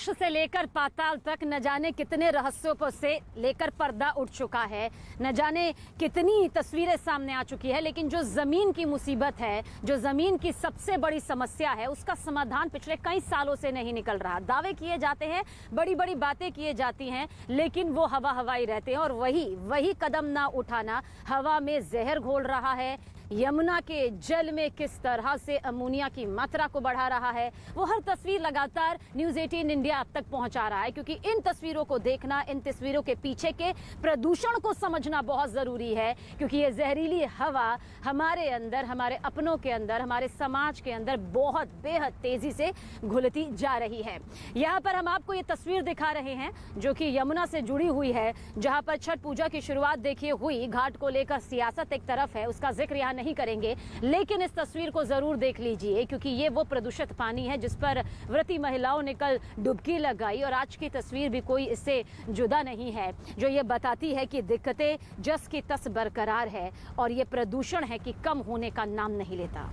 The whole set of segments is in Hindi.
फर्श से लेकर पाताल तक न जाने कितने रहस्यों पर से लेकर पर्दा उठ चुका है, न जाने कितनी तस्वीरें सामने आ चुकी है। लेकिन जो जमीन की मुसीबत है, जो जमीन की सबसे बड़ी समस्या है, उसका समाधान पिछले कई सालों से नहीं निकल रहा। दावे किए जाते हैं, बड़ी बड़ी बातें किए जाती हैं, लेकिन वो हवा हवाई रहते हैं। और वही कदम ना उठाना हवा में जहर घोल रहा है। यमुना के जल में किस तरह से अमोनिया की मात्रा को बढ़ा रहा है, वो हर तस्वीर लगातार न्यूज़ 18 इंडिया आप तक पहुंचा रहा है। क्योंकि इन तस्वीरों को देखना, इन तस्वीरों के पीछे के प्रदूषण को समझना बहुत ज़रूरी है। क्योंकि ये जहरीली हवा हमारे अंदर, हमारे अपनों के अंदर, हमारे समाज के अंदर बहुत बेहद तेज़ी से घुलती जा रही है। यहाँ पर हम आपको ये तस्वीर दिखा रहे हैं जो कि यमुना से जुड़ी हुई है, जहाँ पर छठ पूजा की शुरुआत देखिए हुई। घाट को लेकर सियासत एक तरफ है, उसका जिक्र यहाँ नहीं करेंगे, लेकिन इस तस्वीर को जरूर देख लीजिए। क्योंकि ये वो प्रदूषित पानी है जिस पर व्रती महिलाओं ने कल डुबकी लगाई। और आज की तस्वीर भी कोई इससे जुदा नहीं है, जो ये बताती है कि दिक्कतें जस की तस बरकरार है और ये प्रदूषण है कि कम होने का नाम नहीं लेता।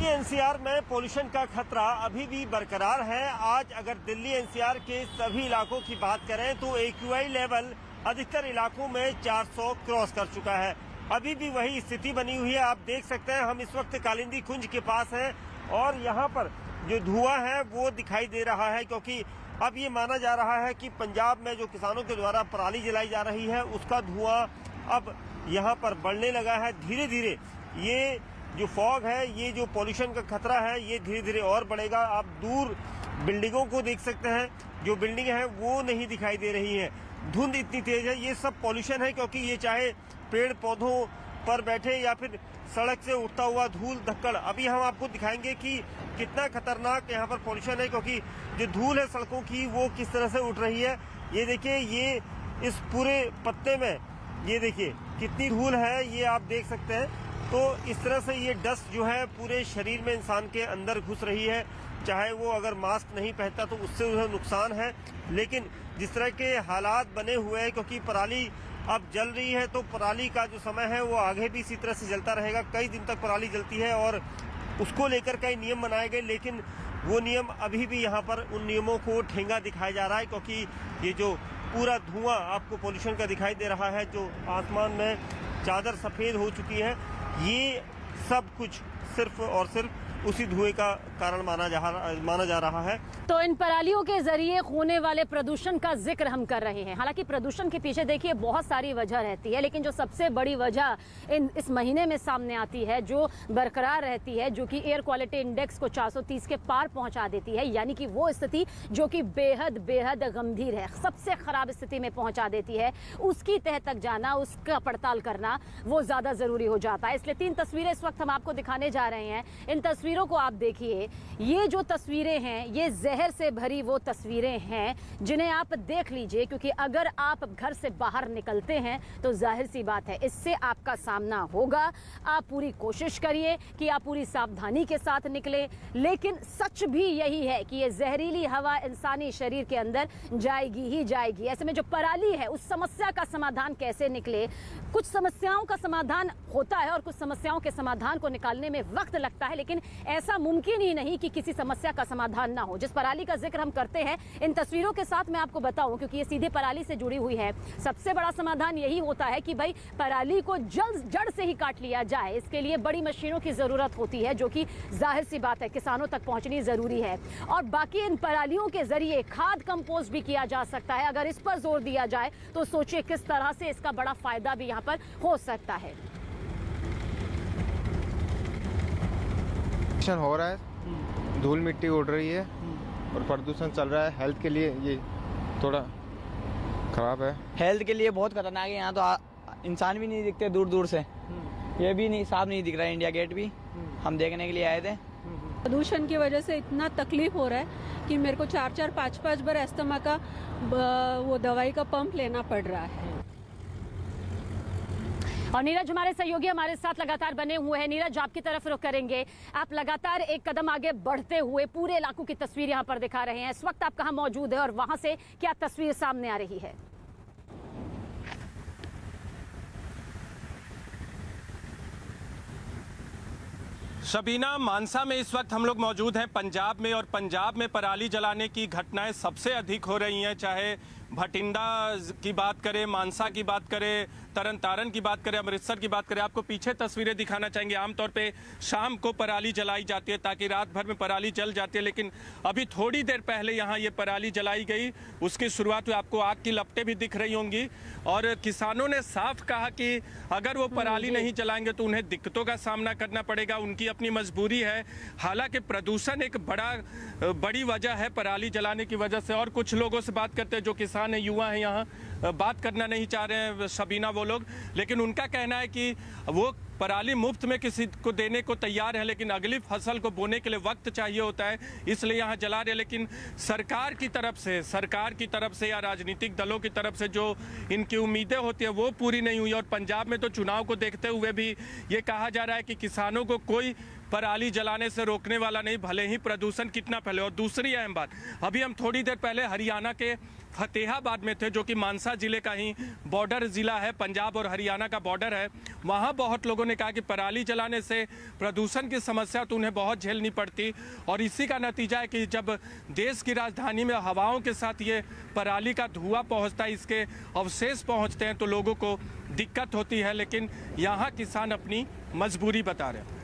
एनसीआर में पोल्यूशन का खतरा अभी भी बरकरार है। आज अगर दिल्ली एनसीआर के सभी इलाकों की बात करें तो एक्यूआई लेवल अधिकतर इलाकों में 400 क्रॉस कर चुका है। अभी भी वही स्थिति बनी हुई है। आप देख सकते हैं, हम इस वक्त कालिंदी कुंज के पास हैं और यहाँ पर जो धुआं है वो दिखाई दे रहा है। क्योंकि अब ये माना जा रहा है कि पंजाब में जो किसानों के द्वारा पराली जलाई जा रही है, उसका धुआं अब यहाँ पर बढ़ने लगा है। धीरे धीरे ये जो फॉग है, ये जो पॉल्यूशन का खतरा है, ये धीरे धीरे और बढ़ेगा। आप दूर बिल्डिंगों को देख सकते हैं, जो बिल्डिंग है वो नहीं दिखाई दे रही है। धुंध इतनी तेज है, ये सब पॉल्यूशन है। क्योंकि ये चाहे पेड़ पौधों पर बैठे या फिर सड़क से उठता हुआ धूल धक्कड़, अभी हम आपको दिखाएंगे कि कितना खतरनाक यहाँ पर पॉल्यूशन है। क्योंकि जो धूल है सड़कों की वो किस तरह से उठ रही है, ये देखिए। ये इस पूरे पत्ते में ये देखिए कितनी धूल है, ये आप देख सकते हैं। तो इस तरह से ये डस्ट जो है पूरे शरीर में इंसान के अंदर घुस रही है। चाहे वो अगर मास्क नहीं पहनता तो उससे उन्हें नुकसान है, लेकिन जिस तरह के हालात बने हुए हैं, क्योंकि पराली अब जल रही है तो पराली का जो समय है वो आगे भी इसी तरह से जलता रहेगा। कई दिन तक पराली जलती है और उसको लेकर कई नियम बनाए गए, लेकिन वो नियम अभी भी यहाँ पर उन नियमों को ठेंगा दिखाया जा रहा है। क्योंकि ये जो पूरा धुआं आपको पोल्यूशन का दिखाई दे रहा है, जो आसमान में चादर सफ़ेद हो चुकी है, ये सब कुछ सिर्फ और सिर्फ उसी धुएं का कारण माना जा रहा है। तो इन परालियों के जरिए होने वाले प्रदूषण का जिक्र हम कर रहे हैं। हालांकि प्रदूषण के पीछे देखिए बहुत सारी वजह रहती है, लेकिन जो सबसे बड़ी वजह इस महीने में सामने आती है, जो बरकरार रहती है, जो कि एयर क्वालिटी इंडेक्स को 430 के पार पहुंचा देती है, यानी कि वो स्थिति जो कि बेहद बेहद गंभीर है, सबसे खराब स्थिति में पहुंचा देती है, उसकी तह तक जाना, उसका पड़ताल करना वो ज्यादा जरूरी हो जाता है। इसलिए 3 तस्वीरें इस वक्त हम आपको दिखाने जा रहे हैं। इन तस्वीरों को आप देखिए। ये जो तस्वीरें हैं, ये जहर से भरी वो तस्वीरें हैं जिन्हें आप देख लीजिए। क्योंकि अगर आप घर से बाहर निकलते हैं तो जाहिर सी बात है इससे आपका सामना होगा। आप पूरी कोशिश करिए कि आप पूरी सावधानी के साथ निकले, लेकिन सच भी यही है कि ये जहरीली हवा इंसानी शरीर के अंदर जाएगी ही जाएगी। ऐसे में जो पराली है, उस समस्या का समाधान कैसे निकले? कुछ समस्याओं का समाधान होता है और कुछ समस्याओं के समाधान को निकालने में वक्त लगता है, लेकिन ऐसा मुमकिन ही नहीं कि किसी समस्या का समाधान ना हो। जिस पराली का जिक्र हम करते हैं, इन तस्वीरों के साथ मैं आपको बताऊं, क्योंकि ये सीधे पराली से जुड़ी हुई है। सबसे बड़ा समाधान यही होता है कि भाई पराली को जड़ से ही काट लिया जाए। इसके लिए बड़ी मशीनों की जरूरत होती है, जो कि जाहिर सी बात है किसानों तक पहुंचनी जरूरी है। और बाकी इन परालियों के जरिए खाद कंपोस्ट भी किया जा सकता है। अगर इस पर जोर दिया जाए तो सोचिए किस तरह से इसका बड़ा फायदा भी यहाँ पर हो सकता है। हो रहा है, धूल मिट्टी उड़ रही है और प्रदूषण चल रहा है। हेल्थ के लिए ये थोड़ा खराब है। हेल्थ के लिए बहुत खतरनाक है। यहाँ तो इंसान भी नहीं दिखते दूर दूर से। ये भी नहीं, साफ नहीं दिख रहा है इंडिया गेट भी। हम देखने के लिए आए थे। प्रदूषण की वजह से इतना तकलीफ हो रहा है कि मेरे को 4-4, 5-5 बार अस्थमा का वो दवाई का पंप लेना पड़ रहा है। और नीरज हमारे सहयोगी हमारे साथ लगातार बने हुए हैं। नीरज, आपकी तरफ रुख करेंगे। आप लगातार एक कदम आगे बढ़ते हुए पूरे इलाकों की तस्वीर यहाँ पर दिखा रहे हैं। इस वक्त आप कहाँ मौजूद है और वहां से क्या तस्वीर सामने आ रही है? शबीना, मानसा में इस वक्त हम लोग मौजूद हैं पंजाब में, और पंजाब में पराली जलाने की घटनाएं सबसे अधिक हो रही हैं। चाहे भटिंडा की बात करें, मानसा की बात करें, तरन तारण की बात करें, अमृतसर की बात करें। आपको पीछे तस्वीरें दिखाना चाहेंगे। आमतौर पे शाम को पराली जलाई जाती है ताकि रात भर में पराली जल जाती है, लेकिन अभी थोड़ी देर पहले यहाँ ये पराली जलाई गई। उसकी शुरुआत में आपको आग की लपटें भी दिख रही होंगी, और किसानों ने साफ कहा कि अगर वो पराली नहीं जलाएंगे तो उन्हें दिक्कतों का सामना करना पड़ेगा, उनकी अपनी मजबूरी है। हालांकि प्रदूषण एक बड़ी वजह है पराली जलाने की वजह से। और कुछ लोगों से बात करते हैं जो किसान है, युवा है, यहाँ बात करना नहीं चाह रहे हैं शबीना वो लोग, लेकिन उनका कहना है कि वो पराली मुफ्त में किसी को देने को तैयार है, लेकिन अगली फसल को बोने के लिए वक्त चाहिए होता है, इसलिए यहाँ जला रहे। लेकिन सरकार की तरफ से या राजनीतिक दलों की तरफ से जो इनकी उम्मीदें होती है वो पूरी नहीं हुई। और पंजाब में तो चुनाव को देखते हुए भी ये कहा जा रहा है कि किसानों को कोई पराली जलाने से रोकने वाला नहीं, भले ही प्रदूषण कितना फैले। और दूसरी अहम बात, अभी हम थोड़ी देर पहले हरियाणा के फतेहाबाद में थे, जो कि मानसा जिले का ही बॉर्डर जिला है, पंजाब और हरियाणा का बॉर्डर है। वहाँ बहुत लोगों ने कहा कि पराली जलाने से प्रदूषण की समस्या तो उन्हें बहुत झेलनी पड़ती, और इसी का नतीजा है कि जब देश की राजधानी में हवाओं के साथ ये पराली का धुआं पहुँचता है, इसके अवशेष पहुँचते हैं, तो लोगों को दिक्कत होती है। लेकिन यहाँ किसान अपनी मजबूरी बता रहे हैं।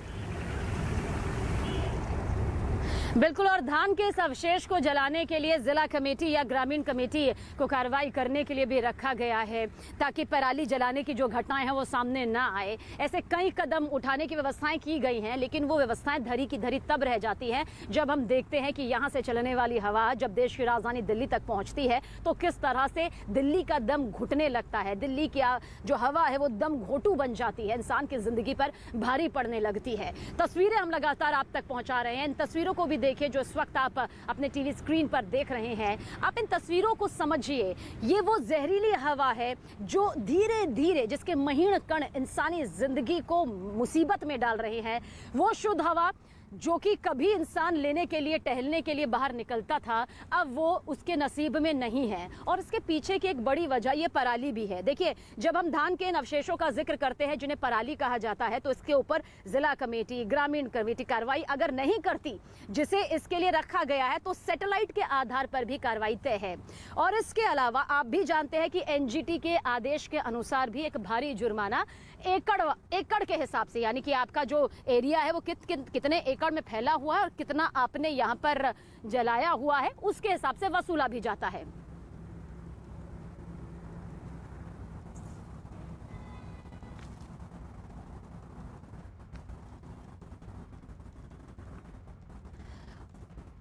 बिल्कुल, और धान के इस अवशेष को जलाने के लिए जिला कमेटी या ग्रामीण कमेटी को कार्रवाई करने के लिए भी रखा गया है, ताकि पराली जलाने की जो घटनाएं हैं वो सामने ना आए। ऐसे कई कदम उठाने की व्यवस्थाएं की गई हैं, लेकिन वो व्यवस्थाएं धरी की धरी तब रह जाती हैं जब हम देखते हैं कि यहाँ से चलने वाली हवा जब देश की राजधानी दिल्ली तक पहुँचती है तो किस तरह से दिल्ली का दम घुटने लगता है। दिल्ली की जो हवा है वो दम घोटू बन जाती है, इंसान की जिंदगी पर भारी पड़ने लगती है। तस्वीरें हम लगातार आप तक पहुँचा रहे हैं। इन तस्वीरों को भी देखिए जो इस वक्त आप अपने टीवी स्क्रीन पर देख रहे हैं। आप इन तस्वीरों को समझिए, ये वो जहरीली हवा है जो धीरे धीरे, जिसके महीन कण इंसानी जिंदगी को मुसीबत में डाल रहे हैं। वो शुद्ध हवा जो कि कभी इंसान लेने के लिए, टहलने के लिए बाहर निकलता था, अब वो उसके नसीब में नहीं है। और इसके पीछे की एक बड़ी वजह ये पराली भी है। देखिए, जब हम धान के इन अवशेषों का जिक्र करते हैं जिन्हें पराली कहा जाता है, तो इसके ऊपर जिला कमेटी, ग्रामीण कमेटी कार्रवाई अगर नहीं करती, जिसे इसके लिए रखा गया है, तो सैटेलाइट के आधार पर भी कार्रवाई तय है। और इसके अलावा आप भी जानते हैं कि एनजीटी के आदेश के अनुसार भी एक भारी जुर्माना एकड़ के हिसाब से, यानी कि आपका जो एरिया है वो कितने एकड़ में फैला हुआ है और कितना आपने यहाँ पर जलाया हुआ है, उसके हिसाब से वसूला भी जाता है।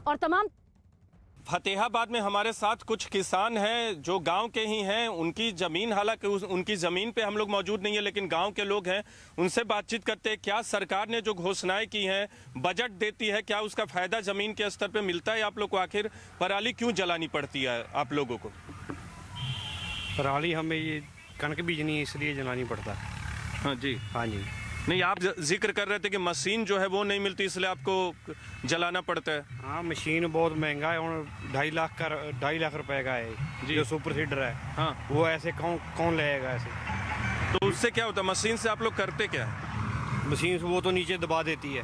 और तमाम फतेहाबाद में हमारे साथ कुछ किसान हैं जो गांव के ही हैं। उनकी ज़मीन, हालांकि उनकी ज़मीन पे हम लोग मौजूद नहीं है, लेकिन गांव के लोग हैं, उनसे बातचीत करते हैं। क्या सरकार ने जो घोषणाएं की हैं, बजट देती है, क्या उसका फ़ायदा ज़मीन के स्तर पे मिलता है आप लोग को? आखिर पराली क्यों जलानी पड़ती है आप लोगों को? पराली हमें ये कनक बीजनी है, इसलिए जलानी पड़ता है। हाँ जी, हाँ जी। नहीं, आप जिक्र कर रहे थे कि मशीन जो है वो नहीं मिलती, इसलिए आपको जलाना पड़ता है। हाँ, मशीन बहुत महंगा है और 2.5 लाख रुपए का है जी। जो सुपर सीडर है। हाँ, वो ऐसे कौन लेगा ऐसे? तो उससे क्या होता है? मशीन से आप लोग करते क्या है? मशीन से वो तो नीचे दबा देती है,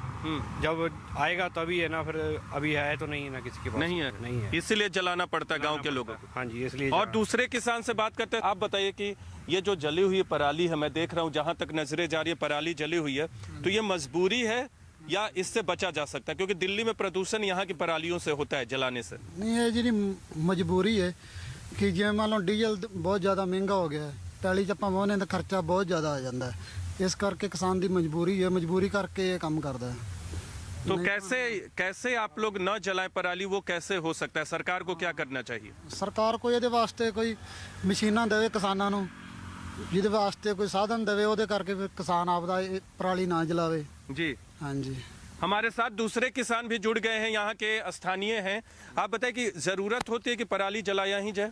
जब आएगा तभी है ना, फिर अभी है तो नहीं है ना किसी के पास। नहीं है, इसीलिए जलाना पड़ता है गाँव के लोगों को। हाँ जी, इसलिए। और दूसरे किसान से बात करते हैं। आप बताइए कि ये जो जली हुई पराली है, मैं देख रहा हूँ जहाँ तक नजरें जा रही है पराली जली हुई है, तो ये मजबूरी है या इससे बचा जा सकता है? क्योंकि दिल्ली में प्रदूषण यहाँ की परालियों से होता है, जलाने से। नहीं, ये जी मजबूरी है कि जिवें मान लो डीजल बहुत ज़्यादा महंगा हो गया है, पैली च ਆਪਾਂ ਵਾਹਨੇ ਦਾ ਖਰਚਾ बहुत ज़्यादा आ ਜਾਂਦਾ है, इस करके किसान की मजबूरी है, मजबूरी करके ये काम करता है। तो कैसे आप लोग न जलाएं पराली, वो कैसे हो सकता है? सरकार को क्या करना चाहिए? सरकार को ये वास्ते कोई मशीनां देवे किसानों ਨੂੰ, ਜਿਹਦੇ वास्ते कोई साधन देवे, ਉਹਦੇ करके फिर किसान आपदा पराली ना जलावे। जी, हाँ जी। हमारे साथ दूसरे किसान भी जुड़ गए हैं, यहाँ के स्थानीय हैं। आप बताएं कि जरूरत होती है कि पराली जलाया ही जाए?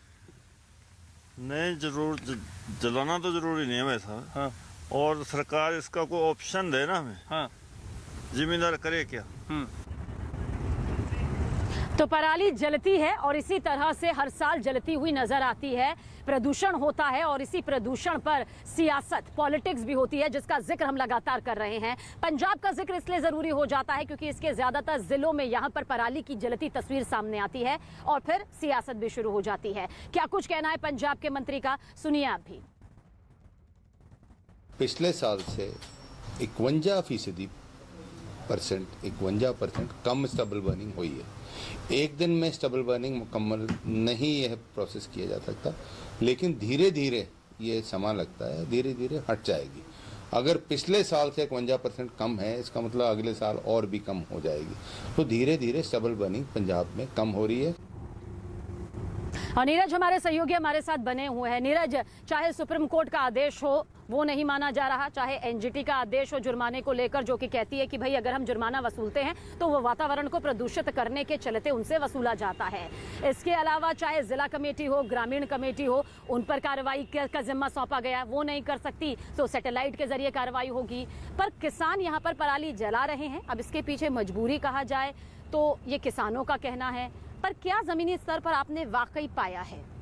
नहीं, जलाना तो जरूरी नहीं है वैसा। हाँ, और सरकार इसका कोई ऑप्शन दे ना हमें। हाँ, जिम्मेदार करे क्या? तो पराली जलती है और इसी तरह से हर साल जलती हुई नजर आती है। प्रदूषण होता है और इसी प्रदूषण पर सियासत, पॉलिटिक्स भी होती है, जिसका जिक्र हम लगातार कर रहे हैं। पंजाब का जिक्र इसलिए जरूरी हो जाता है क्योंकि इसके ज्यादातर जिलों में यहां पर पराली की जलती तस्वीर सामने आती है और फिर सियासत भी शुरू हो जाती है। क्या कुछ कहना है पंजाब के मंत्री का, सुनिए आप भी। पिछले साल से 51% कम स्टबल बर्निंग हुई है। एक दिन में स्टबल बर्निंग मुकम्मल नहीं यह प्रोसेस किया जा सकता, लेकिन धीरे धीरे ये समय लगता है, धीरे धीरे हट जाएगी। अगर पिछले साल से 51% कम है, इसका मतलब अगले साल और भी कम हो जाएगी। तो धीरे धीरे स्टबल बर्निंग पंजाब में कम हो रही है। और नीरज हमारे सहयोगी हमारे साथ बने हुए हैं। नीरज, चाहे सुप्रीम कोर्ट का आदेश हो वो नहीं माना जा रहा, चाहे एनजीटी का आदेश हो जुर्माने को लेकर, जो कि कहती है कि भाई अगर हम जुर्माना वसूलते हैं तो वो वातावरण को प्रदूषित करने के चलते उनसे वसूला जाता है। इसके अलावा चाहे जिला कमेटी हो, ग्रामीण कमेटी हो, उन पर कार्रवाई का जिम्मा सौंपा गया, वो नहीं कर सकती तो सैटेलाइट के जरिए कार्रवाई होगी। पर किसान यहाँ पर पराली जला रहे हैं। अब इसके पीछे मजबूरी कहा जाए तो ये किसानों का कहना है, पर क्या जमीनी स्तर पर आपने वाकई पाया है?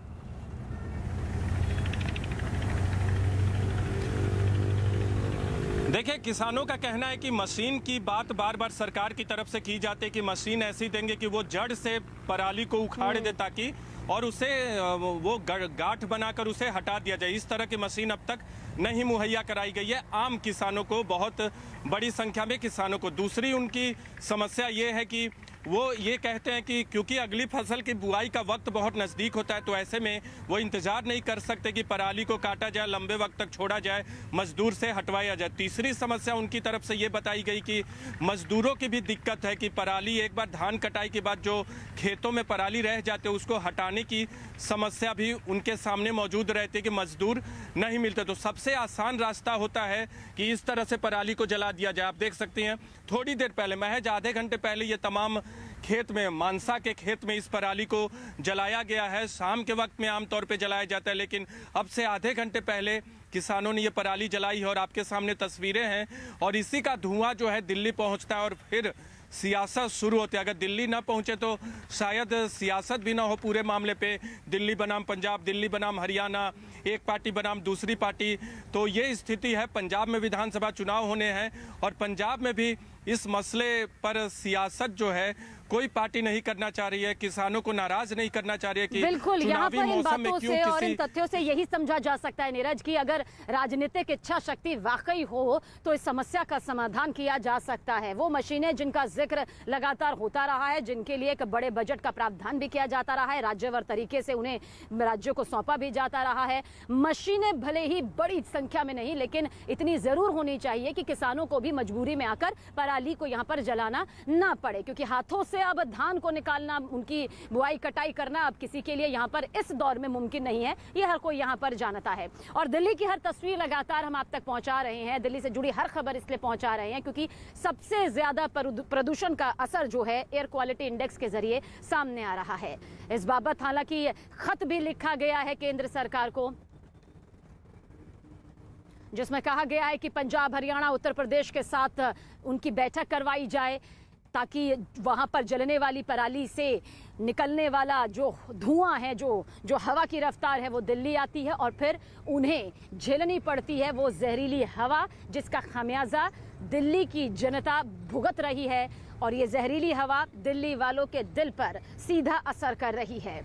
देखिए, किसानों का कहना है कि मशीन की बात बार बार सरकार की तरफ से की जाती है कि मशीन ऐसी देंगे कि वो जड़ से पराली को उखाड़ दे ताकि और उसे वो गांठ बनाकर उसे हटा दिया जाए। इस तरह की मशीन अब तक नहीं मुहैया कराई गई है आम किसानों को, बहुत बड़ी संख्या में किसानों को। दूसरी उनकी समस्या ये है कि वो ये कहते हैं कि क्योंकि अगली फसल की बुआई का वक्त बहुत नज़दीक होता है, तो ऐसे में वो इंतज़ार नहीं कर सकते कि पराली को काटा जाए, लंबे वक्त तक छोड़ा जाए, मजदूर से हटवाया जाए। तीसरी समस्या उनकी तरफ से ये बताई गई कि मजदूरों की भी दिक्कत है कि पराली एक बार धान कटाई के बाद जो खेतों में पराली रह जाते हैं उसको हटाने की समस्या भी उनके सामने मौजूद रहती है कि मजदूर नहीं मिलते। तो सबसे आसान रास्ता होता है कि इस तरह से पराली को जला दिया जाए। आप देख सकते हैं थोड़ी देर पहले, महज आधे घंटे पहले, ये तमाम खेत में, मानसा के खेत में इस पराली को जलाया गया है। शाम के वक्त में आमतौर पे जलाया जाता है, लेकिन अब से आधे घंटे पहले किसानों ने ये पराली जलाई है और आपके सामने तस्वीरें हैं। और इसी का धुआं जो है दिल्ली पहुंचता है और फिर सियासत शुरू होती है। अगर दिल्ली ना पहुंचे तो शायद सियासत भी ना हो पूरे मामले पे। दिल्ली बनाम पंजाब, दिल्ली बनाम हरियाणा, एक पार्टी बनाम दूसरी पार्टी, तो ये स्थिति है। पंजाब में विधानसभा चुनाव होने हैं और पंजाब में भी इस मसले पर सियासत जो है कोई पार्टी नहीं करना चाह रही है, किसानों को नाराज नहीं करना चाह रही है कि बिल्कुल, यहाँ पर इन बातों से और इन किसी तथ्यों से यही समझा जा सकता है नीरज कि अगर राजनीतिक इच्छा शक्ति वाकई हो तो इस समस्या का समाधान किया जा सकता है। वो मशीनें जिनका जिक्र लगातार होता रहा है, जिनके लिए एक बड़े बजट का प्रावधान भी किया जाता रहा है, राज्यवार तरीके से उन्हें राज्यों को सौंपा भी जाता रहा है। मशीनें भले ही बड़ी संख्या में नहीं, लेकिन इतनी जरूर होनी चाहिए कि किसानों को भी मजबूरी में आकर पराली को यहाँ पर जलाना ना पड़े, क्योंकि हाथों से अब धान को निकालना, उनकी बुआई कटाई करना अब किसी के लिए यहाँ पर इस दौर में मुमकिन नहीं है, ये हर कोई यहाँ पर जानता है। और दिल्ली की हर तस्वीर लगातार हम आप तक पहुंचा रहे हैं, दिल्ली से जुड़ी हर खबर इसलिए पहुंचा रहे हैं क्योंकि सबसे ज्यादा प्रदूषण का असर जो है एयर क्वालिटी इंडेक्स के जरिए सामने आ रहा है। इस बाबत हालांकि खत भी लिखा गया है केंद्र सरकार को, जिसमें कहा गया है कि पंजाब, हरियाणा, उत्तर प्रदेश के साथ उनकी बैठक करवाई जाए ताकि वहां पर जलने वाली पराली से निकलने वाला जो धुआं है, जो हवा की रफ्तार है, वो दिल्ली आती है और फिर उन्हें झेलनी पड़ती है वो जहरीली हवा, जिसका खामियाजा दिल्ली की जनता भुगत रही है। और ये जहरीली हवा दिल्ली वालों के दिल पर सीधा असर कर रही है।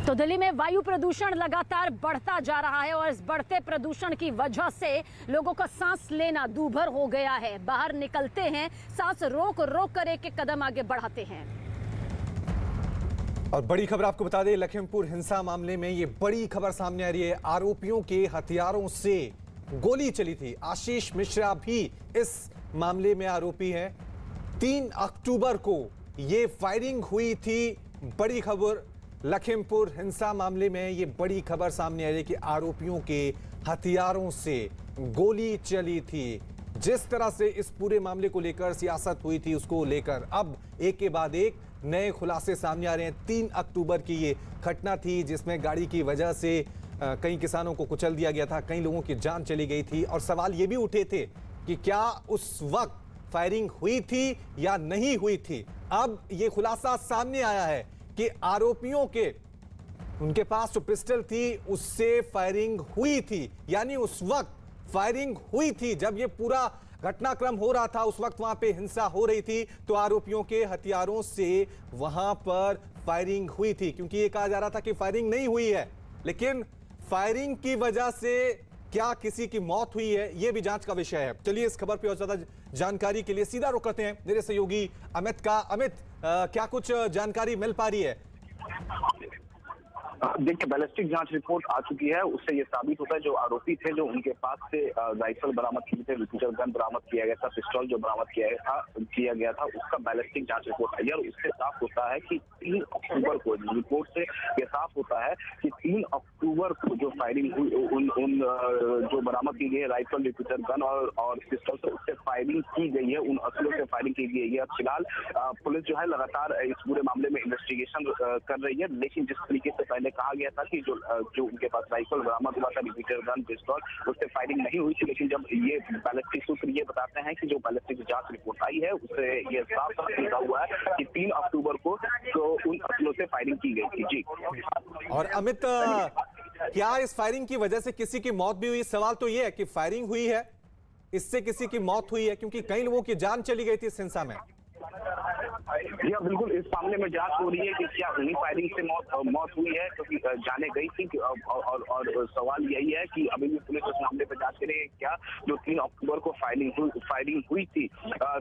तो दिल्ली में वायु प्रदूषण लगातार बढ़ता जा रहा है और इस बढ़ते प्रदूषण की वजह से लोगों का सांस लेना दूभर हो गया है। बाहर निकलते हैं, सांस रोक रोक कर एक एक कदम आगे बढ़ाते हैं। और बड़ी खबर आपको बता दें, लखीमपुर हिंसा मामले में ये बड़ी खबर सामने आ रही है। आरोपियों के हथियारों से गोली चली थी। आशीष मिश्रा भी इस मामले में आरोपी है। 3 अक्टूबर को ये फायरिंग हुई थी। बड़ी खबर, लखीमपुर हिंसा मामले में ये बड़ी खबर सामने आ रही है कि आरोपियों के हथियारों से गोली चली थी। जिस तरह से इस पूरे मामले को लेकर सियासत हुई थी, उसको लेकर अब एक के बाद एक नए खुलासे सामने आ रहे हैं। 3 अक्टूबर की ये घटना थी जिसमें गाड़ी की वजह से कई किसानों को कुचल दिया गया था, कई लोगों की जान चली गई थी और सवाल ये भी उठे थे कि क्या उस वक्त फायरिंग हुई थी या नहीं हुई थी। अब ये खुलासा सामने आया है कि आरोपियों के उनके पास जो पिस्टल थी उससे फायरिंग हुई थी, यानी उस वक्त फायरिंग हुई थी। जब ये पूरा घटनाक्रम हो रहा था उस वक्त वहां पे हिंसा हो रही थी तो आरोपियों के हथियारों से वहां पर फायरिंग हुई थी, क्योंकि ये कहा जा रहा था कि फायरिंग नहीं हुई है, लेकिन फायरिंग की वजह से क्या किसी की मौत हुई है ये भी जांच का विषय है। चलिए इस खबर पे और ज्यादा जानकारी के लिए सीधा रुख करते हैं मेरे सहयोगी अमित का। अमित, क्या कुछ जानकारी मिल पा रही है? देखिए, बैलिस्टिक जांच रिपोर्ट आ चुकी है, उससे ये साबित होता है जो आरोपी थे, जो उनके पास से राइफल बरामद किए थे, रिपीटर गन बरामद किया गया था, पिस्टल जो बरामद किया गया था उसका बैलिस्टिक जांच रिपोर्ट आई है और उससे साफ होता है कि 3 अक्टूबर को, रिपोर्ट से ये साफ होता है कि 3 अक्टूबर को जो फायरिंग हुई उन जो बरामद की गई है राइफल, रिपीटर गन और पिस्टल से, उससे फायरिंग की गई है, उन असलों से फायरिंग की गई है। फिलहाल पुलिस जो है लगातार इस पूरे मामले में इन्वेस्टिगेशन कर रही है, लेकिन जिस तरीके से पहले कहा गया था कि जो उनके पास राइफल बरामद हुआ था, रिपीटर गन, पिस्टल, उससे फायरिंग नहीं हुई थी, लेकिन जब ये बैलिस्टिक सूत्र ये बताते हैं कि जो बैलिस्टिक जांच रिपोर्ट आई है उससे ये साफ साफ लिखा हुआ है कि 3 अक्टूबर को तो उन असलों से फायरिंग की गई थी। जी। और अमित, क्या इस फायरिंग की वजह से किसी की मौत भी हुई? सवाल तो ये है कि फायरिंग हुई है, इससे किसी की मौत हुई है, क्योंकि कई लोगों की जान चली गई थी इस हिंसा में। जी बिल्कुल, इस मामले में जांच हो रही है कि क्या उन्हीं फायरिंग से मौत हुई है, क्योंकि जाने गई थी और सवाल यही है कि अभी भी पुलिस उस मामले पर जांच करेगी क्या जो 3 अक्टूबर को फायरिंग हुई थी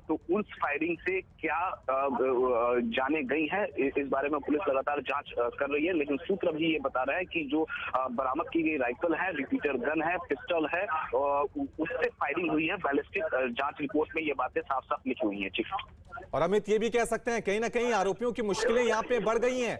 तो उस फायरिंग से क्या जाने गई है, इस बारे में पुलिस लगातार जांच कर रही है। लेकिन सूत्र भी ये बता रहा है कि जो बरामद की गई राइफल है, रिपीटर गन है, पिस्टल है, उससे फायरिंग हुई है। बैलिस्टिक जांच रिपोर्ट में ये बातें साफ साफ लिखी हुई है। और अमित, ये भी कह सकते हैं कहीं ना कहीं आरोपियों की मुश्किलें यहाँ पे बढ़ गई हैं।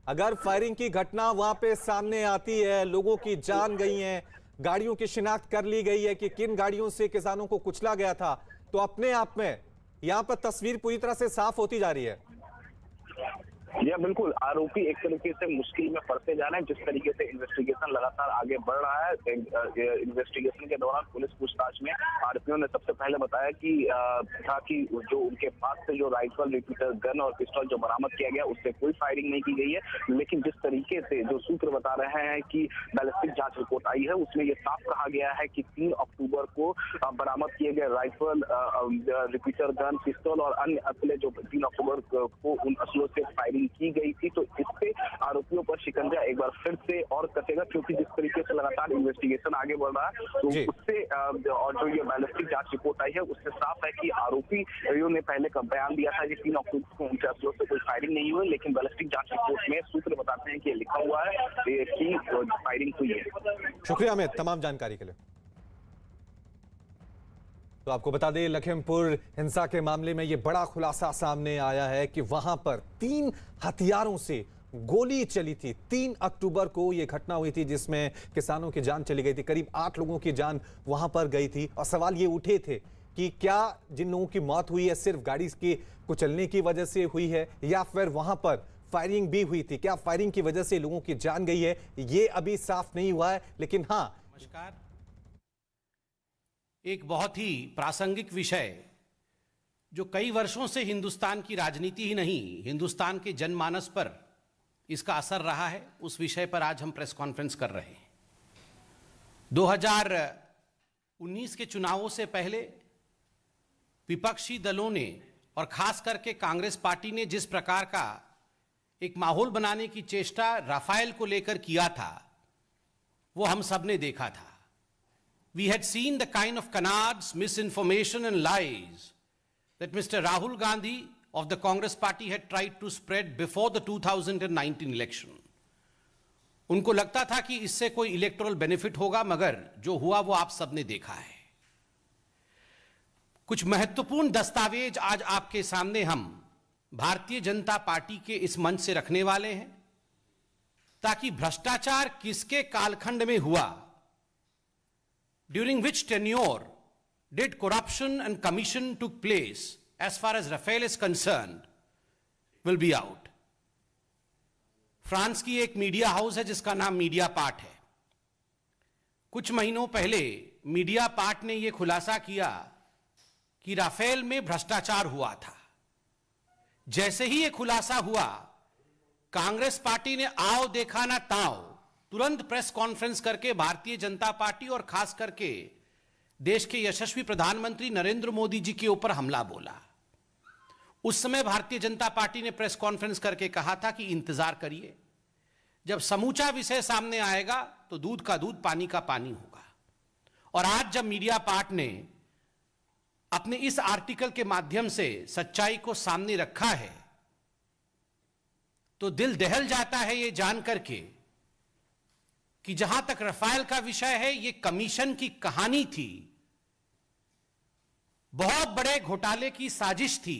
अगर फायरिंग की घटना वहां पे सामने आती है, लोगों की जान गई है, गाड़ियों की शिनाख्त कर ली गई है कि किन गाड़ियों से किसानों को कुचला गया था, तो अपने आप में यहाँ पर तस्वीर पूरी तरह से साफ होती जा रही है। या बिल्कुल, आरोपी एक तरीके से मुश्किल में फंसते जा रहे हैं। जिस तरीके से इन्वेस्टिगेशन लगातार आगे बढ़ रहा है, इन्वेस्टिगेशन के दौरान पुलिस पूछताछ में आरोपियों ने सबसे पहले बताया कि जो उनके पास से जो राइफल, रिपीटर गन और पिस्टल जो बरामद किया गया उससे कोई फायरिंग नहीं की गई है। लेकिन जिस तरीके से जो सूत्र बता रहे हैं कि बैलिस्टिक जांच रिपोर्ट आई है उसमें यह साफ कहा गया है कि 3 अक्टूबर को बरामद किए गए राइफल, रिपीटर गन, पिस्टल और अन्य असले जो 3 अक्टूबर को उन असलों से फायरिंग की गई थी। तो इससे आरोपियों पर शिकंजा एक बार फिर से और कटेगा, क्योंकि जिस तरीके से लगातार इन्वेस्टिगेशन आगे बढ़ रहा है तो उससे और जो ये बैलिस्टिक जांच रिपोर्ट आई है उससे साफ है कि आरोपियों ने पहले का बयान दिया था कि 3 अक्टूबर को उनके असलों से कोई फायरिंग नहीं हुई, लेकिन बैलिस्टिक जांच रिपोर्ट में सूत्र बताते हैं कि लिखा हुआ है कि फायरिंग हुई है। शुक्रिया अमित तमाम जानकारी के लिए। तो आपको बता दें, लखीमपुर हिंसा के मामले में यह बड़ा खुलासा सामने आया है कि वहां पर 3 हथियारों से गोली चली थी। 3 अक्टूबर को यह घटना हुई थी जिसमें किसानों की जान चली गई थी, करीब 8 लोगों की जान वहां पर गई थी। और सवाल ये उठे थे कि क्या जिन लोगों की मौत हुई है सिर्फ गाड़ी के कुचलने की वजह से हुई है या फिर वहां पर फायरिंग भी हुई थी। क्या फायरिंग की वजह से लोगों की जान गई है, ये अभी साफ नहीं हुआ है। लेकिन हाँ, नमस्कार, एक बहुत ही प्रासंगिक विषय जो कई वर्षों से हिंदुस्तान की राजनीति ही नहीं, हिंदुस्तान के जनमानस पर इसका असर रहा है, उस विषय पर आज हम प्रेस कॉन्फ्रेंस कर रहे हैं। 2019 के चुनावों से पहले विपक्षी दलों ने और खास करके कांग्रेस पार्टी ने जिस प्रकार का एक माहौल बनाने की चेष्टा राफेल को लेकर किया था, वो हम सब ने देखा था। We had seen the kind of canards, misinformation and lies that Mr. Rahul Gandhi of the Congress party had tried to spread before the 2019 election. उनको लगता था कि इससे कोई इलेक्टोरल बेनिफिट होगा, मगर जो हुआ वो आप सबने देखा है। कुछ महत्वपूर्ण दस्तावेज आज आपके सामने हम भारतीय जनता पार्टी के इस मंच से रखने वाले हैं, ताकि भ्रष्टाचार किसके कालखंड में हुआ, during which tenure did corruption and commission took place as far as Rafael is concerned, will be out. France की एक मीडिया हाउस है जिसका नाम मीडिया पार्ट है, कुछ महीनों पहले मीडिया पार्ट ने यह खुलासा किया कि राफेल में भ्रष्टाचार हुआ था। जैसे ही यह खुलासा हुआ, कांग्रेस पार्टी ने आओ देखा ना ताओ तुरंत प्रेस कॉन्फ्रेंस करके भारतीय जनता पार्टी और खास करके देश के यशस्वी प्रधानमंत्री नरेंद्र मोदी जी के ऊपर हमला बोला। उस समय भारतीय जनता पार्टी ने प्रेस कॉन्फ्रेंस करके कहा था कि इंतजार करिए, जब समूचा विषय सामने आएगा तो दूध का दूध पानी का पानी होगा। और आज जब मीडिया पार्ट ने अपने इस आर्टिकल के माध्यम से सच्चाई को सामने रखा है तो दिल दहल जाता है ये जान करके कि जहां तक रफाल का विषय है, ये कमीशन की कहानी थी, बहुत बड़े घोटाले की साजिश थी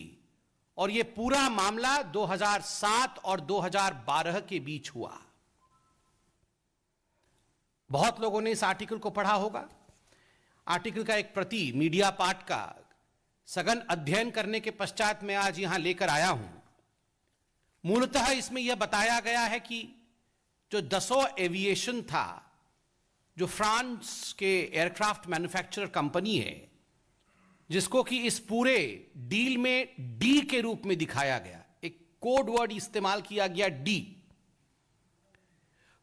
और ये पूरा मामला 2007 और 2012 के बीच हुआ। बहुत लोगों ने इस आर्टिकल को पढ़ा होगा। आर्टिकल का एक प्रति मीडिया पार्ट का सघन अध्ययन करने के पश्चात मैं आज यहां लेकर आया हूं। मूलतः इसमें यह बताया गया है कि जो दसों एविएशन था, जो फ्रांस के एयरक्राफ्ट मैन्युफैक्चरर कंपनी है, जिसको कि इस पूरे डील में डी के रूप में दिखाया गया, एक कोड वर्ड इस्तेमाल किया गया डी।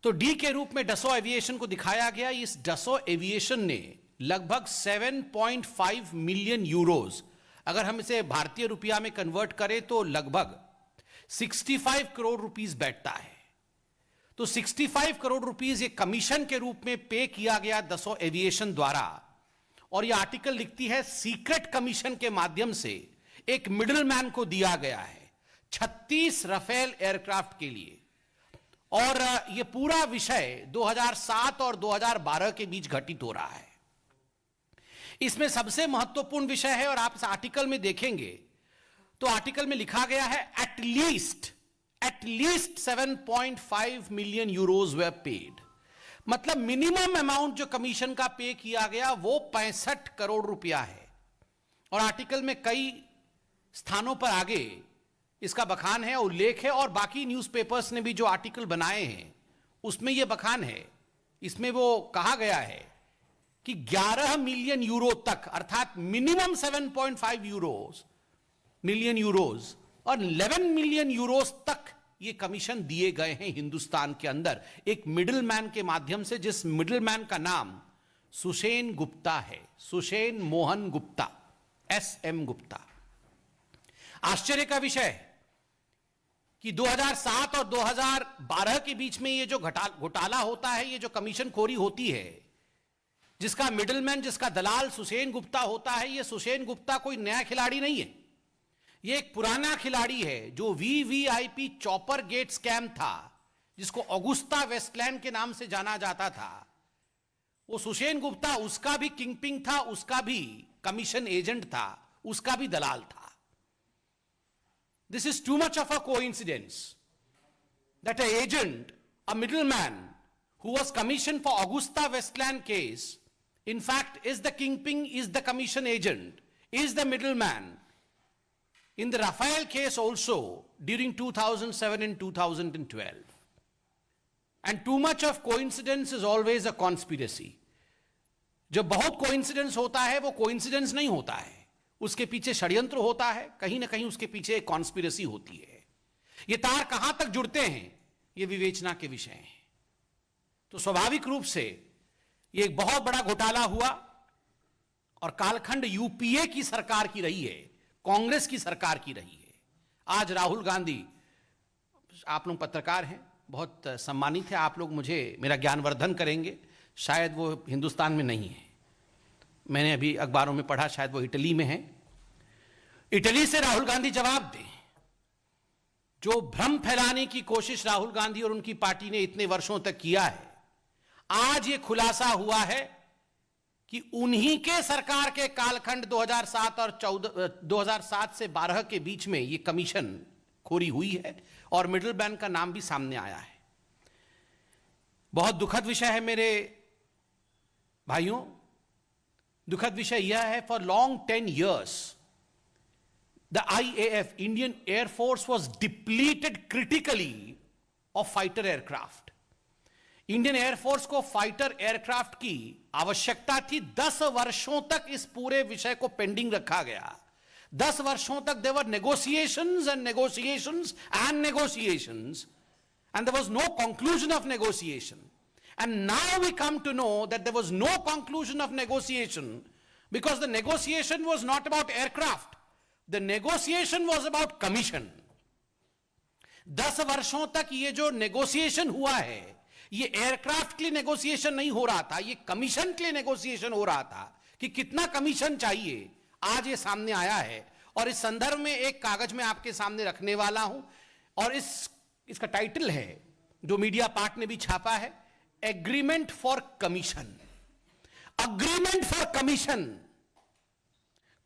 तो डी के रूप में डसो एविएशन को दिखाया गया। इस डसो एविएशन ने लगभग 7.5 मिलियन यूरोज, अगर हम इसे भारतीय रुपया में कन्वर्ट करें तो लगभग 65 करोड़ रुपीस बैठता है। तो 65 करोड़ रुपीस ये कमीशन के रूप में पे किया गया दसो एविएशन द्वारा। और यह आर्टिकल लिखती है सीक्रेट कमीशन के माध्यम से एक मिडिलमैन को दिया गया है 36 राफेल एयरक्राफ्ट के लिए। और यह पूरा विषय 2007 और 2012 के बीच घटित हो रहा है। इसमें सबसे महत्वपूर्ण विषय है, और आप इस आर्टिकल में देखेंगे तो आर्टिकल में लिखा गया है एटलीस्ट 7.5 मिलियन यूरोज वे पेड। मतलब मिनिमम अमाउंट जो कमीशन का पे किया गया वो 65 करोड़ रुपया है। और आर्टिकल में कई स्थानों पर आगे इसका बखान है, उल्लेख है, और बाकी न्यूज़पेपर्स ने भी जो आर्टिकल बनाए हैं उसमें यह बखान है। इसमें वो कहा गया है कि 11 मिलियन यूरो तक, अर्थात मिनिमम 7.5 मिलियन यूरोज और 11 मिलियन यूरोज तक ये कमीशन दिए गए हैं हिंदुस्तान के अंदर एक मिडिलमैन के माध्यम से, जिस मिडिलमैन का नाम सुसेन गुप्ता है, सुसेन मोहन गुप्ता, SM गुप्ता। आश्चर्य का विषय कि 2007 और 2012 के बीच में ये जो घोटाला होता है, ये जो कमीशन खोरी होती है, जिसका मिडिलमैन, जिसका दलाल सुसेन गुप्ता होता है, ये सुसेन गुप्ता कोई नया खिलाड़ी नहीं है। ये एक पुराना खिलाड़ी है जो VVIP चॉपर गेट स्कैम था, जिसको ऑगुस्ता वेस्टलैंड के नाम से जाना जाता था। वो सुसेन गुप्ता उसका भी किंगपिन था, उसका भी कमीशन एजेंट था, उसका भी दलाल था। This is too much of a coincidence that an agent, a middleman who was commissioned for Augusta Westland case, in fact is the kingpin, is the commission agent, is the middleman in the Rafael case also during 2007 and 2012. And too much of coincidence is always a conspiracy. जब बहुत कोइंसिडेंस होता है वो कोइंसिडेंस नहीं होता है, उसके पीछे षड्यंत्र होता है, कहीं ना कहीं उसके पीछे एक कॉन्स्पिरेसी होती है। ये तार कहां तक जुड़ते हैं ये विवेचना के विषय हैं। तो स्वाभाविक रूप से ये एक बहुत बड़ा घोटाला हुआ और कालखंड यूपीए की सरकार की रही है, कांग्रेस की सरकार की रही है। आज राहुल गांधी, आप लोग पत्रकार हैं, बहुत सम्मानित है, आप लोग मुझे मेरा ज्ञानवर्धन करेंगे। शायद वो हिंदुस्तान में नहीं है, मैंने अभी अखबारों में पढ़ा शायद वो इटली में है। इटली से राहुल गांधी जवाब दें। जो भ्रम फैलाने की कोशिश राहुल गांधी और उनकी पार्टी ने इतने वर्षों तक किया है, आज ये खुलासा हुआ है कि उन्हीं के सरकार के कालखंड 2007 से 12 के बीच में ये कमीशन खोरी हुई है और मिडिलमैन का नाम भी सामने आया है। बहुत दुखद विषय है मेरे भाइयों। दुखद विषय यह है, for long 10 years the IAF, Indian Air Force, was depleted critically of fighter aircraft. Indian air force को फाइटर एयरक्राफ्ट की आवश्यकता थी। 10 वर्षों तक इस पूरे विषय को पेंडिंग रखा गया। 10 वर्षों तक there were negotiations and negotiations and negotiations and there was no conclusion of negotiation. And now we come to know that there was no conclusion of negotiation because the negotiation was not about aircraft. The negotiation was about commission. 10 वर्षों तक ये जो नेगोशिएशन हुआ है, ये एयरक्राफ्ट के लिए नेगोशिएशन नहीं हो रहा था, ये कमीशन के लिए नेगोशिएशन हो रहा था कि कितना कमीशन चाहिए। आज ये सामने आया है और इस संदर्भ में एक कागज में आपके सामने रखने वाला हूं और इसका टाइटल है, जो मीडिया पार्ट ने भी छापा है, agreement for commission. Agreement for commission.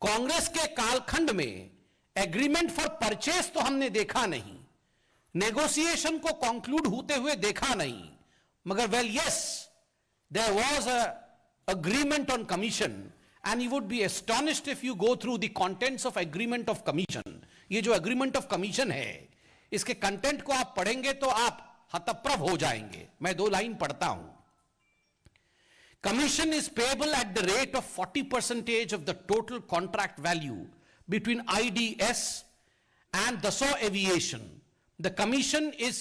Congress के कालखंड में एग्रीमेंट फॉर परचेस तो हमने देखा नहीं, नेगोशिएशन को कंक्लूड होते हुए देखा नहीं, मगर well yes, there was a agreement on commission and you would be astonished if you go through the contents of agreement of commission. ये जो एग्रीमेंट ऑफ कमीशन है, इसके कंटेंट को आप पढ़ेंगे तो आप हतप्रभ हो जाएंगे। मैं 2 लाइन पढ़ता हूं। Commission is payable at the rate of 40% of the total contract value between IDS and Dassault aviation. The commission is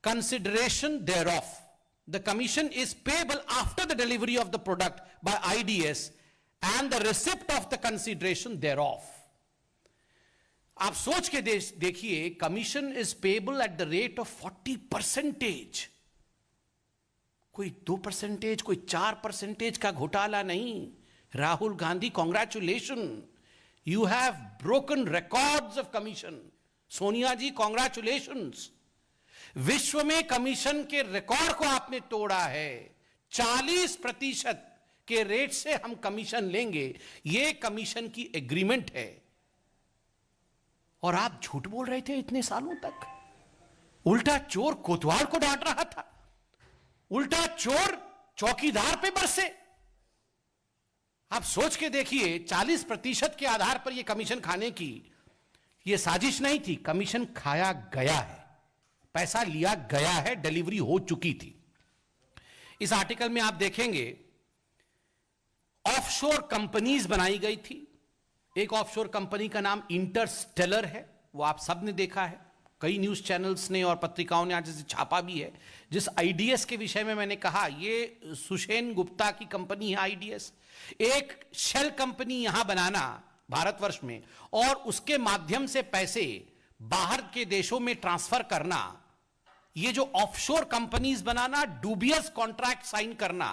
consideration thereof. The commission is payable after the delivery of the product by IDS and the receipt of the consideration thereof. आप सोच के देखिए, commission is payable at the rate of 40%। कोई 2%, कोई 4% का घोटाला नहीं। Rahul Gandhi, congratulation, you have broken records of commission. Sonia ji, congratulations. विश्व में कमीशन के रिकॉर्ड को आपने तोड़ा है। 40% के रेट से हम कमीशन लेंगे, यह कमीशन की एग्रीमेंट है। और आप झूठ बोल रहे थे इतने सालों तक। उल्टा चोर कोतवाल को डांट रहा था, उल्टा चोर चौकीदार पे बरसे। आप सोच के देखिए, 40% के आधार पर यह कमीशन खाने की यह साजिश नहीं थी, कमीशन खाया गया है, पैसा लिया गया है, डिलीवरी हो चुकी थी। इस आर्टिकल में आप देखेंगे ऑफशोर कंपनीज बनाई गई थी। एक ऑफशोर कंपनी का नाम इंटरस्टेलर है, वो आप सब ने देखा है, कई न्यूज चैनल्स ने और पत्रिकाओं ने आज इसे छापा भी है। जिस IDS के विषय में मैंने कहा, ये सुषेन गुप्ता की कंपनी है IDS। एक शेल कंपनी यहां बनाना भारतवर्ष में और उसके माध्यम से पैसे बाहर के देशों में ट्रांसफर करना, ये जो ऑफशोर कंपनीज बनाना, डूबियस कॉन्ट्रैक्ट साइन करना,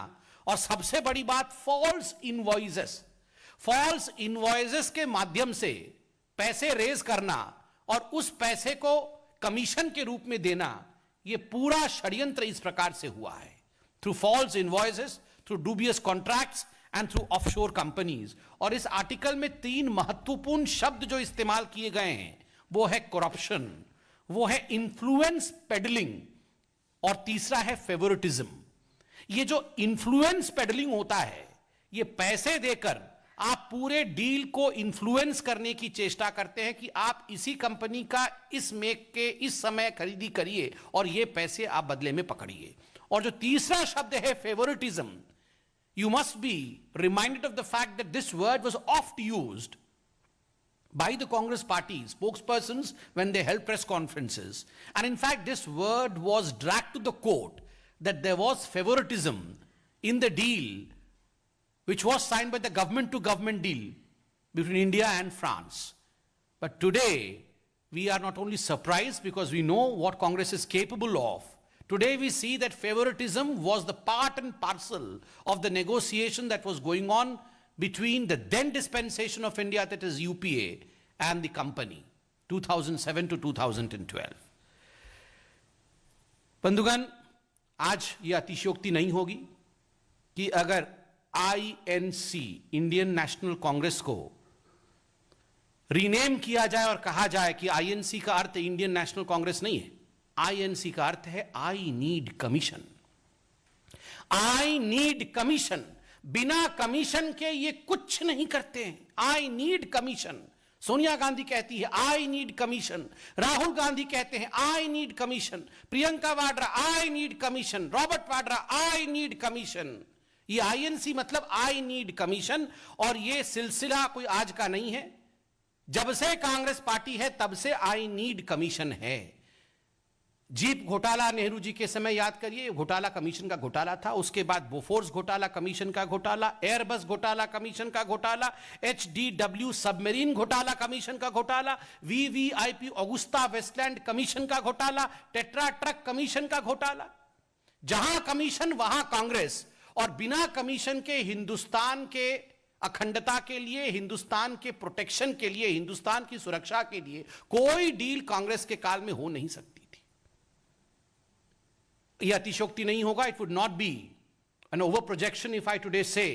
और सबसे बड़ी बात फॉल्स इनवॉइसेस। फॉल्स इनवॉइसेस के माध्यम से पैसे रेज करना और उस पैसे को कमीशन के रूप में देना, यह पूरा षड्यंत्र इस प्रकार से हुआ है, through false invoices, through dubious contracts and through offshore companies. और इस आर्टिकल में 3 महत्वपूर्ण शब्द जो इस्तेमाल किए गए हैं, वो है करप्शन, वो है इन्फ्लुएंस पेडलिंग, और तीसरा है फेवरेटिज्म। ये जो इन्फ्लुएंस पेडलिंग होता है, ये पैसे देकर आप पूरे डील को इन्फ्लुएंस करने की चेष्टा करते हैं कि आप इसी कंपनी का इस मेक के इस समय खरीदी करिए और ये पैसे आप बदले में पकड़िए। और जो तीसरा शब्द है favouritism, you must be reminded of the fact that this word was oft used by the Congress party spokespersons when they held press conferences, and in fact this word was dragged to the court that there was favoritism in the deal which was signed by the government to government deal between India and France. But today we are not only surprised because we know what Congress is capable of. Today we see that favoritism was the part and parcel of the negotiation that was going on between the then dispensation of India, that is UPA, and the company, 2007 to 2012. बंधुगण, आज यह अतिशयोक्ति नहीं होगी कि अगर INC, इंडियन नेशनल कांग्रेस, को रीनेम किया जाए और कहा जाए कि INC का अर्थ इंडियन नेशनल कांग्रेस नहीं है, INC का अर्थ है I need commission. I need commission. बिना कमीशन के ये कुछ नहीं करते हैं। I need commission Sonia Gandhi कहती है I need commission, Rahul Gandhi कहते हैं I need commission, Priyanka Vadra I need commission, Robert Vadra I need commission. ये आईएनसी मतलब आई नीड कमीशन। और ये सिलसिला कोई आज का नहीं है, जब से कांग्रेस पार्टी है तब से आई नीड कमीशन है। जीप घोटाला नेहरू जी के समय याद करिए, घोटाला कमीशन का घोटाला था। उसके बाद बोफोर्स घोटाला कमीशन का घोटाला, एयरबस घोटाला कमीशन का घोटाला, HDW सबमरीन घोटाला कमीशन का घोटाला, VVIP ऑगुस्ता वेस्टलैंड कमीशन का घोटाला, टेट्रा ट्रक कमीशन का घोटाला। जहां कमीशन वहां कांग्रेस। और बिना कमीशन के हिंदुस्तान के अखंडता के लिए, हिंदुस्तान के प्रोटेक्शन के लिए, हिंदुस्तान की सुरक्षा के लिए कोई डील कांग्रेस के काल में हो नहीं सकती। यह अतिशोक्ति नहीं होगा, it would not be an over projection if I today say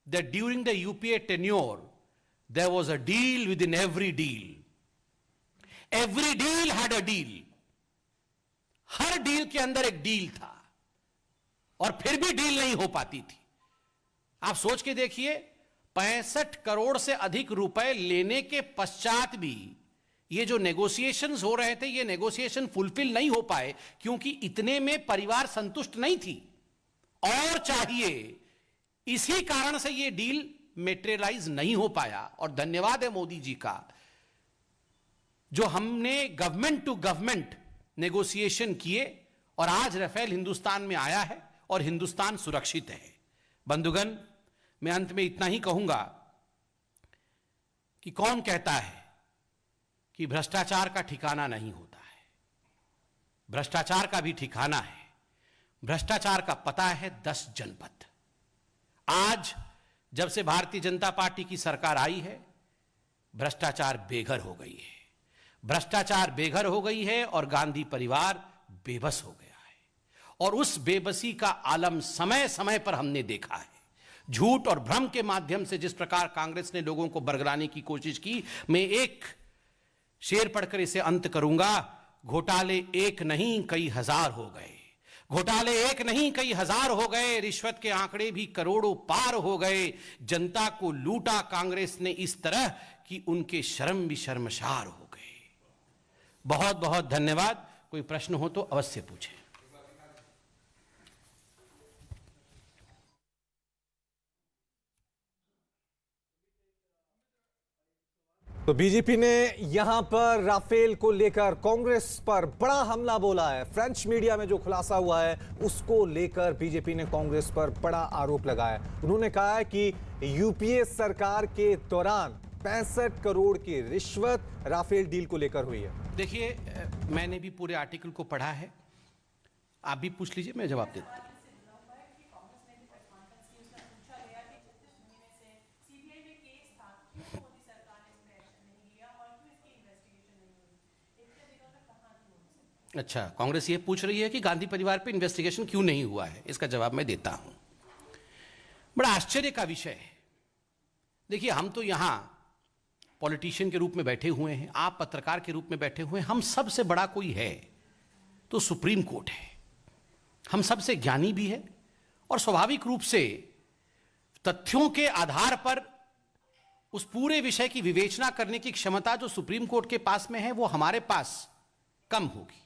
that during the UPA tenure there was a deal with in every deal. Every deal had a deal. हर डील के अंदर एक डील था और फिर भी डील नहीं हो पाती थी। आप सोच के देखिए, 65 करोड़ से अधिक रुपए लेने के पश्चात भी ये जो नेगोशिएशंस हो रहे थे, ये नेगोशिएशन फुलफिल नहीं हो पाए क्योंकि इतने में परिवार संतुष्ट नहीं थी और चाहिए। इसी कारण से ये डील मेटेरियलाइज नहीं हो पाया। और धन्यवाद है मोदी जी का, जो हमने गवर्नमेंट टू गवर्नमेंट नेगोशिएशन किए और आज राफेल हिंदुस्तान में आया है और हिंदुस्तान सुरक्षित है। बंधुगण, मैं अंत में इतना ही कहूंगा कि कौन कहता है कि भ्रष्टाचार का ठिकाना नहीं होता है। भ्रष्टाचार का भी ठिकाना है। भ्रष्टाचार का पता है 10 जनपद। आज जब से भारतीय जनता पार्टी की सरकार आई है, भ्रष्टाचार बेघर हो गई है। भ्रष्टाचार बेघर हो गई है और गांधी परिवार बेबस हो गया है। और उस बेबसी का आलम समय समय पर हमने देखा है। झूठ और भ्रम के माध्यम से जिस प्रकार कांग्रेस ने लोगों को बरगलाने की कोशिश की, मैं एक शेर पढ़कर इसे अंत करूंगा। घोटाले एक नहीं कई हजार हो गए। घोटाले एक नहीं कई हजार हो गए। रिश्वत के आंकड़े भी करोड़ों पार हो गए। जनता को लूटा कांग्रेस ने इस तरह कि उनके शर्म भी शर्मसार हो गए। बहुत बहुत धन्यवाद। कोई प्रश्न हो तो अवश्य पूछें। तो बीजेपी ने यहां पर राफेल को लेकर कांग्रेस पर बड़ा हमला बोला है। फ्रेंच मीडिया में जो खुलासा हुआ है उसको लेकर बीजेपी ने कांग्रेस पर बड़ा आरोप लगाया। उन्होंने कहा है कि यूपीए सरकार के दौरान 65 करोड़ की रिश्वत राफेल डील को लेकर हुई है। देखिए, मैंने भी पूरे आर्टिकल को पढ़ा है, आप भी पूछ लीजिए, मैं जवाब देता हूं। अच्छा, कांग्रेस ये पूछ रही है कि गांधी परिवार पे इन्वेस्टिगेशन क्यों नहीं हुआ है। इसका जवाब मैं देता हूं। बड़ा आश्चर्य का विषय है। देखिए, हम तो यहां पॉलिटिशियन के रूप में बैठे हुए हैं, आप पत्रकार के रूप में बैठे हुए हैं। हम सबसे बड़ा कोई है तो सुप्रीम कोर्ट है। हम सबसे ज्ञानी भी है और स्वाभाविक रूप से तथ्यों के आधार पर उस पूरे विषय की विवेचना करने की क्षमता जो सुप्रीम कोर्ट के पास में है वो हमारे पास कम होगी।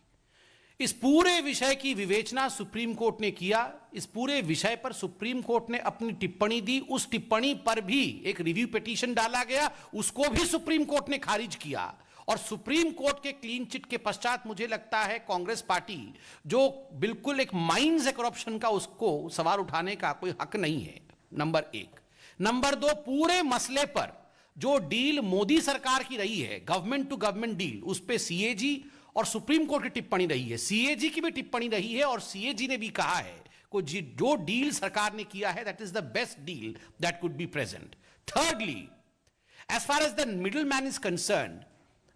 इस पूरे विषय की विवेचना सुप्रीम कोर्ट ने किया। इस पूरे विषय पर सुप्रीम कोर्ट ने अपनी टिप्पणी दी। उस टिप्पणी पर भी एक रिव्यू पिटीशन डाला गया, उसको भी सुप्रीम कोर्ट ने खारिज किया। और सुप्रीम कोर्ट के क्लीन चिट के पश्चात मुझे लगता है कांग्रेस पार्टी, जो बिल्कुल एक माइंस है करप्शन का, उसको सवाल उठाने का कोई हक नहीं है। नंबर 1। नंबर 2, पूरे मसले पर जो डील मोदी सरकार की रही है, गवर्नमेंट टू गवर्नमेंट डील, उस पर सीएजी और सुप्रीम कोर्ट की टिप्पणी रही है, सीएजी की भी टिप्पणी रही है और सीएजी ने भी कहा है कि जो डील सरकार ने किया है that is the best deal that could be present. Thirdly, as far as the middleman is concerned,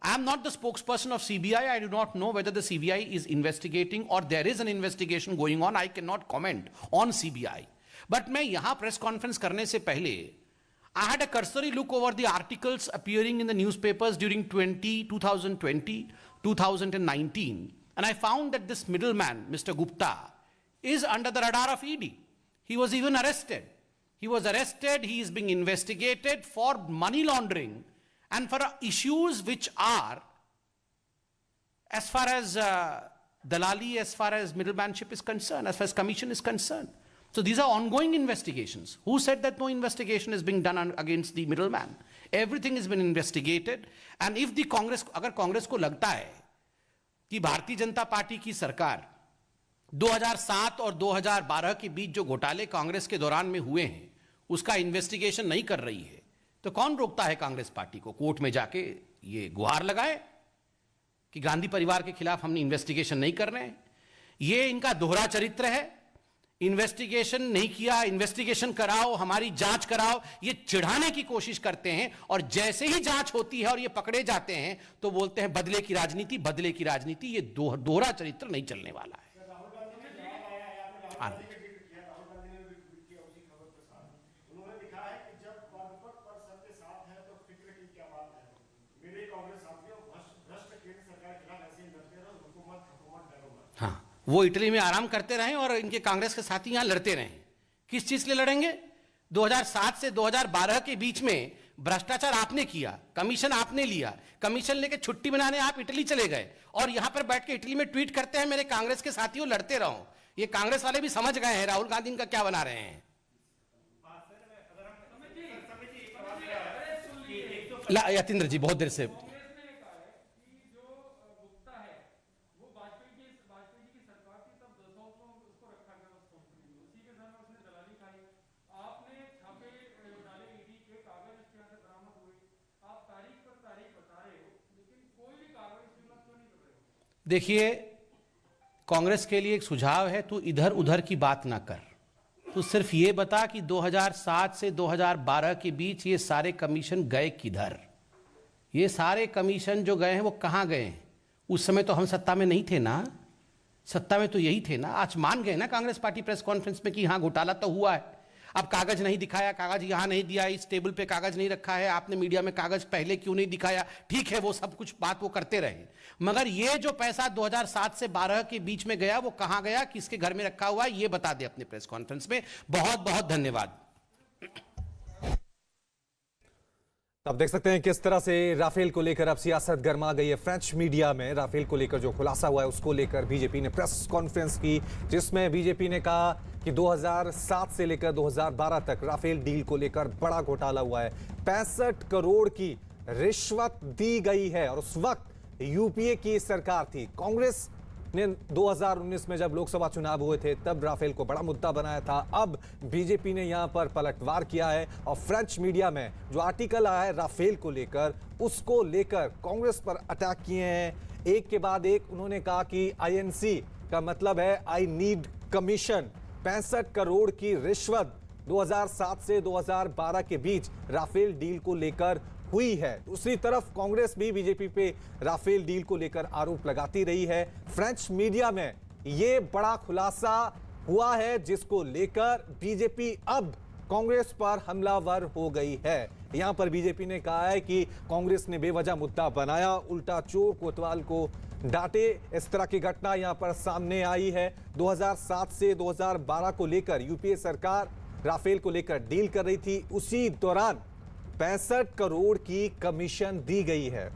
I am not the spokesperson of CBI. I do not know whether the CBI is investigating or there is an investigation going on. I cannot comment on CBI. But मैं यहाँ press conference करने से पहले I had a cursory look over the articles appearing in the newspapers during 2020, 2019, and I found that this middleman, Mr. Gupta, is under the radar of ED. He was even arrested. He was arrested. He is being investigated for money laundering. and for issues which are, as far as dalali, as far as middlemanship is concerned, as far as commission is concerned. So these are ongoing investigations. Who said that no investigation is being done against the middleman? Everything has been investigated. And if the Congress, अगर कांग्रेस को लगता है कि भारतीय जनता पार्टी की सरकार 2007 और 2012 के बीच जो घोटाले कांग्रेस के दौरान में हुए हैं उसका इन्वेस्टिगेशन नहीं कर रही है, तो कौन रोकता है कांग्रेस पार्टी को कोर्ट में जाके ये गुहार लगाए कि गांधी परिवार के खिलाफ हमने इन्वेस्टिगेशन नहीं कर रहे हैं? ये इनका दोहरा चरित्र है। इन्वेस्टिगेशन नहीं किया, इन्वेस्टिगेशन कराओ, हमारी जांच कराओ, ये चिढ़ाने की कोशिश करते हैं। और जैसे ही जांच होती है और ये पकड़े जाते हैं तो बोलते हैं बदले की राजनीति, बदले की राजनीति। ये दोहरा चरित्र नहीं चलने वाला है। हाँ, वो इटली में आराम करते रहें और इनके कांग्रेस के साथी यहां लड़ते रहें। किस चीज के लिए लड़ेंगे? 2007 से 2012 के बीच में भ्रष्टाचार आपने किया, कमीशन आपने लिया, कमीशन लेके छुट्टी बनाने आप इटली चले गए और यहां पर बैठ के इटली में ट्वीट करते हैं मेरे कांग्रेस के साथियों लड़ते रहो। ये कांग्रेस वाले भी समझ गए हैं राहुल गांधी इनका क्या बना रहे हैं। यतीन्द्र जी बहुत देर से देखिए, कांग्रेस के लिए एक सुझाव है, तू इधर उधर की बात ना कर। तू सिर्फ ये बता कि 2007 से 2012 के बीच ये सारे कमीशन गए किधर? ये सारे कमीशन जो गए हैं वो कहाँ गए? उस समय तो हम सत्ता में नहीं थे ना, सत्ता में तो यही थे ना। आज मान गए ना कांग्रेस पार्टी प्रेस कॉन्फ्रेंस में कि हाँ घोटाला तो हुआ है। अब कागज नहीं दिखाया, कागज यहां नहीं दिया, इस टेबल पे कागज नहीं रखा है, आपने मीडिया में कागज पहले क्यों नहीं दिखाया? ठीक है, वो सब कुछ बात वो करते रहे, मगर ये जो पैसा 2007 से 12 के बीच में गया वो कहां गया, किसके घर में रखा हुआ है, ये बता दे अपने प्रेस कॉन्फ्रेंस में। बहुत बहुत धन्यवाद। अब देख सकते हैं किस तरह से राफेल को लेकर अब सियासत गर्मा गई है फ्रेंच मीडिया में। राफेल को लेकर जो खुलासा हुआ है उसको लेकर बीजेपी ने प्रेस कॉन्फ्रेंस की, जिसमें बीजेपी ने कहा कि 2007 से लेकर 2012 तक राफेल डील को लेकर बड़ा घोटाला हुआ है। 65 करोड़ की रिश्वत दी गई है और उस वक्त यूपीए की सरकार थी। कांग्रेस ने 2019 में जब लोकसभा चुनाव हुए थे तब राफेल को बड़ा मुद्दा बनाया था। अब बीजेपी ने यहां पर पलटवार किया है और फ्रेंच मीडिया में जो आर्टिकल आया है राफेल को लेकर उसको लेकर कांग्रेस पर अटैक किए हैं। एक के बाद एक उन्होंने कहा कि आईएनसी का मतलब है आई नीड कमीशन। 65 करोड़ की रिश्वत 2007 से 2012 के बीच राफेल डील को लेकर हुई है। दूसरी तरफ कांग्रेस भी बीजेपी पे राफेल डील को लेकर आरोप लगाती रही है। फ्रेंच मीडिया में ये बड़ा खुलासा हुआ है जिसको लेकर बीजेपी अब कांग्रेस पर हमलावर हो गई है। यहां पर बीजेपी ने कहा है कि कांग्रेस ने बेवजह मुद्दा बनाया, उल्टा चोर कोतवाल को डांटे। इस तरह की घटना यहां पर सामने आई है। 2007 से 2012 को लेकर यूपीए सरकार राफेल को लेकर डील कर रही थी, उसी दौरान 65 करोड़ की कमीशन दी गई है।